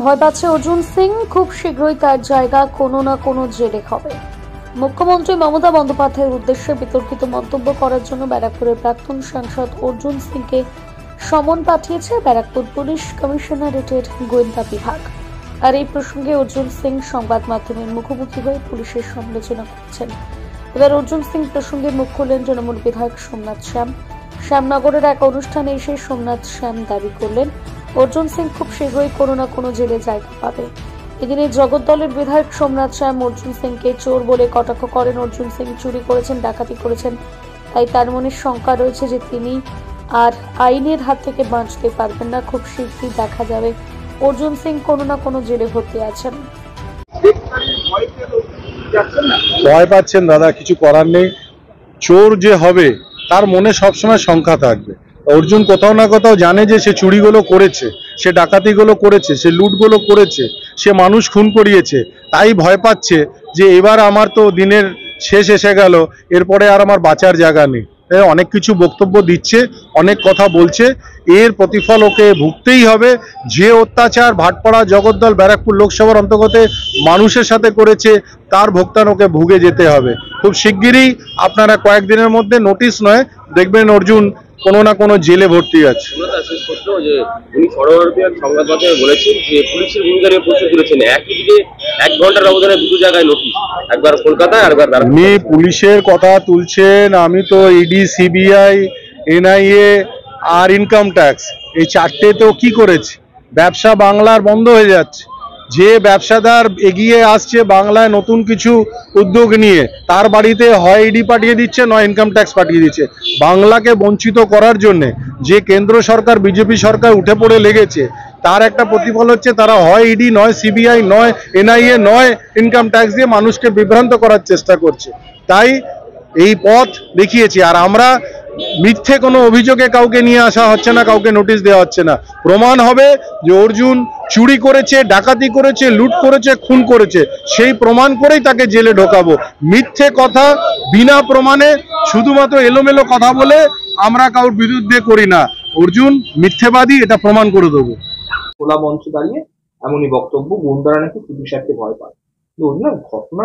ভয় পাচ্ছে অর্জুন সিং, খুব শীঘ্রই তার জায়গা কোনো না কোনো জেলে হবে। মুখ্যমন্ত্রী মমতা বন্দ্যোপাধ্যায়ের উদ্দেশ্যে বিতর্কিত মন্তব্য করার জন্য ব্যারাকপুরের প্রাক্তন সাংসদ অর্জুন সিংকে সমন পাঠিয়েছে ব্যারাকপুর পুলিশ কমিশনারেটের গোয়েন্দা বিভাগ। আর এই প্রসঙ্গে অর্জুন সিং সংবাদ মাধ্যমের মুখোমুখি হয়ে পুলিশের সমালোচনা করছেন। এবার অর্জুন সিং প্রসঙ্গে মুখ খুললেন তৃণমূল বিধায়ক সোমনাথ শ্যাম। শ্যামনগরের এক অনুষ্ঠানে এসে সোমনাথ শ্যাম দাবি করলেন, অর্জুন সিং খুব শীঘ্রই কোনো না কোনো জেলে জায়গা পাবে। এদিনে জগদ্দলের বিধায়ক সোমনাথ শ্যাম অর্জুন সিংকে চোর বলে কটাক্ষ করেন। অর্জুন সিং চুরি করেছেন, ডাকাতি করেছেন, তাই তার মনে শঙ্কা রয়েছে যে তিনি আর আইনের হাত থেকে বাঁচতে পারবেন না। খুব শীঘ্রই দেখা যাবে অর্জুন সিং কোনো না কোনো জেলে ভর্তি আছেন। ভয় পাচ্ছেন দাদা, কিছু করার নেই। চোর যে হবে তার মনে সবসময় শঙ্কা থাকবে। অর্জুন কোথাও না কোথাও জানে যে সে চুরিগুলো করেছে, সে ডাকাতিগুলো করেছে, সে লুটগুলো করেছে, সে মানুষ খুন করিয়েছে। তাই ভয় পাচ্ছে যে এবার আমার তো দিনের শেষ এসে গেল, এরপরে আর আমার বাঁচার জায়গা নেই। অনেক কিছু বক্তব্য দিচ্ছে, অনেক কথা বলছে, এর প্রতিফল ওকে ভুগতেই হবে। যে অত্যাচার ভাটপাড়া, জগদ্দল, ব্যারাকপুর লোকসভার অন্তর্গত মানুষের সাথে করেছে তার ভোক্তান ওকে ভুগে যেতে হবে। খুব শিগগিরই আপনারা কয়েকদিনের মধ্যে, নোটিশ নয়, দেখবেন অর্জুন কোনো না কোনো জেলে ভর্তি আছে। বলেছেন যে পুলিশের ভূমিকা নিয়ে প্রশ্ন তুলেছেন, একই দিকে 1 ঘন্টার ব্যবধানে দুটো জায়গায় নোটিশ, একবার কলকাতায় আর একবার। আপনি পুলিশের কথা তুলছেন, আমি তো ইডি, সিবিআই, এনআইএ আর ইনকাম ট্যাক্স, এই চারটেতেও কি করেছে? ব্যবসা বাংলার বন্ধ হয়ে যাচ্ছে। যে ব্যবসাদার এগিয়ে আসছে বাংলায় নতুন কিছু উদ্যোগ নিয়ে, তার বাড়িতে হয় ইডি পাঠিয়ে দিচ্ছে, নয় ইনকাম ট্যাক্স পাঠিয়ে দিচ্ছে। বাংলাকে বঞ্চিত করার জন্যে যে কেন্দ্র সরকার, বিজেপি সরকার উঠে পড়ে লেগেছে, তার একটা প্রতিফল হচ্ছে তারা হয় ইডি, নয় সিবিআই, নয় এনআইএ, নয় ইনকাম ট্যাক্স দিয়ে মানুষকে বিভ্রান্ত করার চেষ্টা করছে। তাই এই পথ দেখিয়েছি। আর আমরা মিথ্যে কোনো অভিযোগে কাউকে নিয়ে আসা হচ্ছে না, কাউকে নোটিশ দেওয়া হচ্ছে না। প্রমাণ হবে যে অর্জুন চুরি করেছে, ডাকাতি করেছে, লুট করেছে, খুন করেছে, সেই প্রমাণ করেই তাকে জেলে ঢোকাবো। মিথ্যে কথা বিনা প্রমাণে শুধুমাত্র এলোমেলো কথা বলে আমরা কারোর বিরুদ্ধে করি না। অর্জুন মিথ্যেবাদী, এটা প্রমাণ করে দেবো। খোলা মঞ্চে দাঁড়িয়ে এমনই বক্তব্য, গুন্ডারা নাকি পুলিশকে ভয় পায়। ঘটনা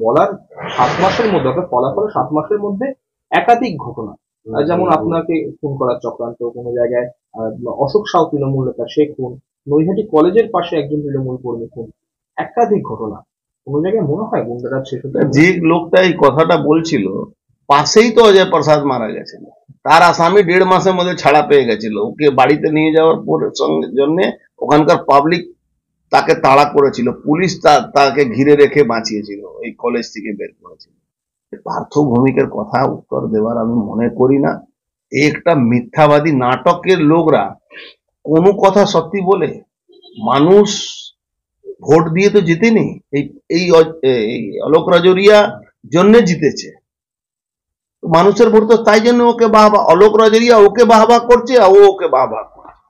বলার 7 মাসের মধ্যে, অর্থাৎ ফলাফল 7 মাসের মধ্যে একাধিক ঘটনা, যেমন আপনাকে খুন করার চক্রান্ত, কোনো জায়গায় অশোক সাউ তৃণমূল নেতা সে খুন, নৈহাটি কলেজের পাশে একজন তৃণমূল কর্মী খুন, একাধিক ঘটনা। কোনো জায়গায় মনে হয় গুন্ডারা শেষ হতে? যে লোকটা এই কথাটা বলছিল, পাশেই তো অজয় প্রসাদ মারা গেছিল। তার আসামি 1.5 মাসের মধ্যে ছাড়া পেয়ে গেছিল। ওকে বাড়িতে নিয়ে যাওয়ার পর জন্য ওখানকার পাবলিক তাকে তাড়া করেছিল, পুলিশ তাকে ঘিরে রেখে বাঁচিয়েছিল, এই কলেজ থেকে বের করেছিল। পার্থ ভৌমিকের কথা উত্তর দেওয়ার আমি মনে করি না। একটা মিথ্যাবাদী নাটকের লোকরা কোনো কথা সত্যি বলে মানুষ ভোট দিয়ে তো জিতেনি। এই অলোক রাজরিয়া জন্য জিতেছে মানুষের ভোট, তো তাই জন্য ওকে বাহবা, অলোক রাজরিয়া ওকে বাহবা করছে আর ও ওকে বাহবা করছে,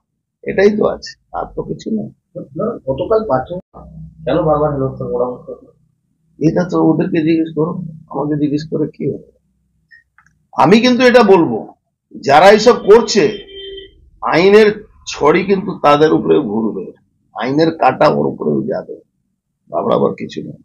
এটাই তো আছে, আর তো কিছু নেই। গতকাল কেন বারবার এটা তো ওদেরকে জিজ্ঞেস করো, আমাকে জিজ্ঞেস করে কি হবে? আমি কিন্তু এটা বলবো, যারা এইসব করছে আইনের ছড়ি কিন্তু তাদের উপরে ঘুরবে, আইনের কাটা ওর উপরেও যাবে, বাবড়াবার কিছু নেই।